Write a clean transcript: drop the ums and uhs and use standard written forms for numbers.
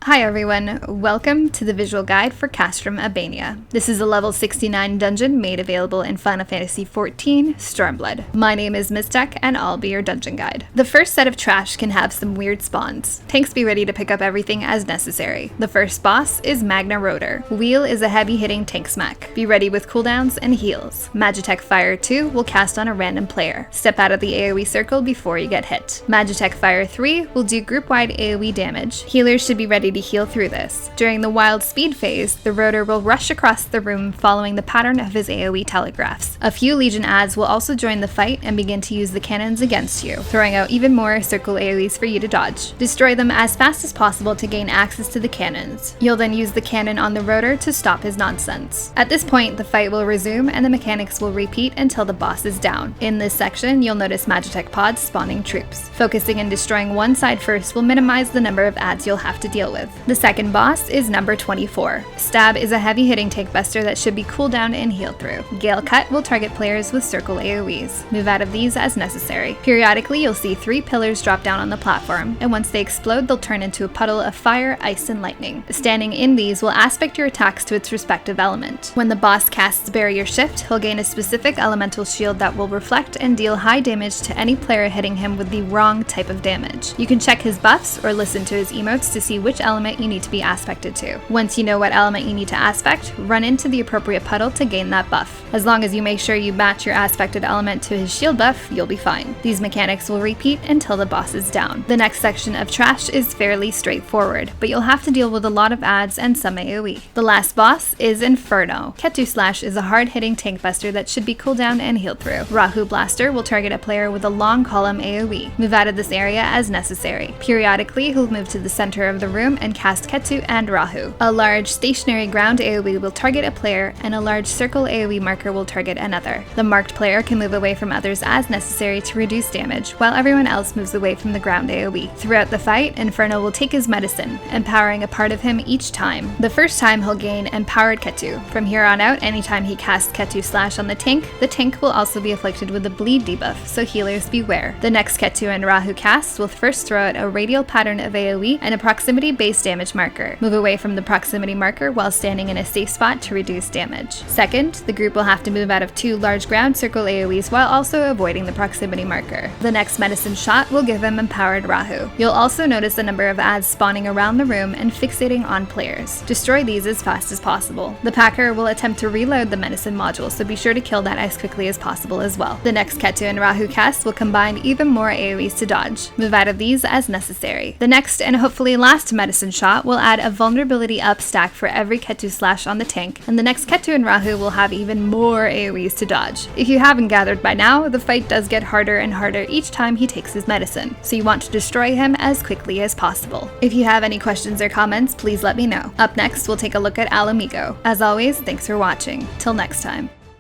Hi everyone, welcome to the visual guide for Castrum Abania. This is a level 69 dungeon made available in Final Fantasy XIV Stormblood. My name is Mistech and I'll be your dungeon guide. The first set of trash can have some weird spawns. Tanks be ready to pick up everything as necessary. The first boss is Magna Rotor. Wheel is a heavy hitting tank smack. Be ready with cooldowns and heals. Magitech Fire 2 will cast on a random player. Step out of the AoE circle before you get hit. Magitech Fire 3 will do group wide AoE damage. Healers should be ready to heal through this. During the wild speed phase, the rotor will rush across the room following the pattern of his AoE telegraphs. A few Legion adds will also join the fight and begin to use the cannons against you, throwing out even more circle AoEs for you to dodge. Destroy them as fast as possible to gain access to the cannons. You'll then use the cannon on the rotor to stop his nonsense. At this point, the fight will resume and the mechanics will repeat until the boss is down. In this section, you'll notice Magitech pods spawning troops. Focusing and destroying one side first will minimize the number of adds you'll have to deal with. The second boss is number 24. Stab is a heavy hitting tank buster that should be cooldown and healed through. Gale Cut will target players with circle AoEs. Move out of these as necessary. Periodically, you'll see 3 pillars drop down on the platform, and once they explode, they'll turn into a puddle of fire, ice, and lightning. Standing in these will aspect your attacks to its respective element. When the boss casts Barrier Shift, he'll gain a specific elemental shield that will reflect and deal high damage to any player hitting him with the wrong type of damage. You can check his buffs or listen to his emotes to see which element you need to be aspected to. Once you know what element you need to aspect, run into the appropriate puddle to gain that buff. As long as you make sure you match your aspected element to his shield buff, you'll be fine. These mechanics will repeat until the boss is down. The next section of trash is fairly straightforward, but you'll have to deal with a lot of adds and some AoE. The last boss is Inferno. Ketu Slash is a hard-hitting tank buster that should be cooldown and healed through. Rahu Blaster will target a player with a long column AoE. Move out of this area as necessary. Periodically, he'll move to the center of the room and cast Ketu and Rahu. A large stationary ground AoE will target a player, and a large circle AoE marker will target another. The marked player can move away from others as necessary to reduce damage, while everyone else moves away from the ground AoE. Throughout the fight, Inferno will take his medicine, empowering a part of him each time. The first time he'll gain Empowered Ketu. From here on out, anytime he casts Ketu Slash on the tank will also be afflicted with a bleed debuff, so healers beware. The next Ketu and Rahu cast will first throw out a radial pattern of AoE and a proximity base damage marker. Move away from the proximity marker while standing in a safe spot to reduce damage. Second, the group will have to move out of 2 large ground circle AoEs while also avoiding the proximity marker. The next medicine shot will give him Empowered Rahu. You'll also notice a number of adds spawning around the room and fixating on players. Destroy these as fast as possible. The Packer will attempt to reload the medicine module, so be sure to kill that as quickly as possible as well. The next Ketu and Rahu cast will combine even more AoEs to dodge. Move out of these as necessary. The next and hopefully last medicine shot will add a vulnerability up stack for every Ketu Slash on the tank, and the next Ketu and Rahu will have even more AoEs to dodge. If you haven't gathered by now, the fight does get harder and harder each time he takes his medicine, so you want to destroy him as quickly as possible. If you have any questions or comments, please let me know. Up next, we'll take a look at Alamigo. As always, thanks for watching. Till next time.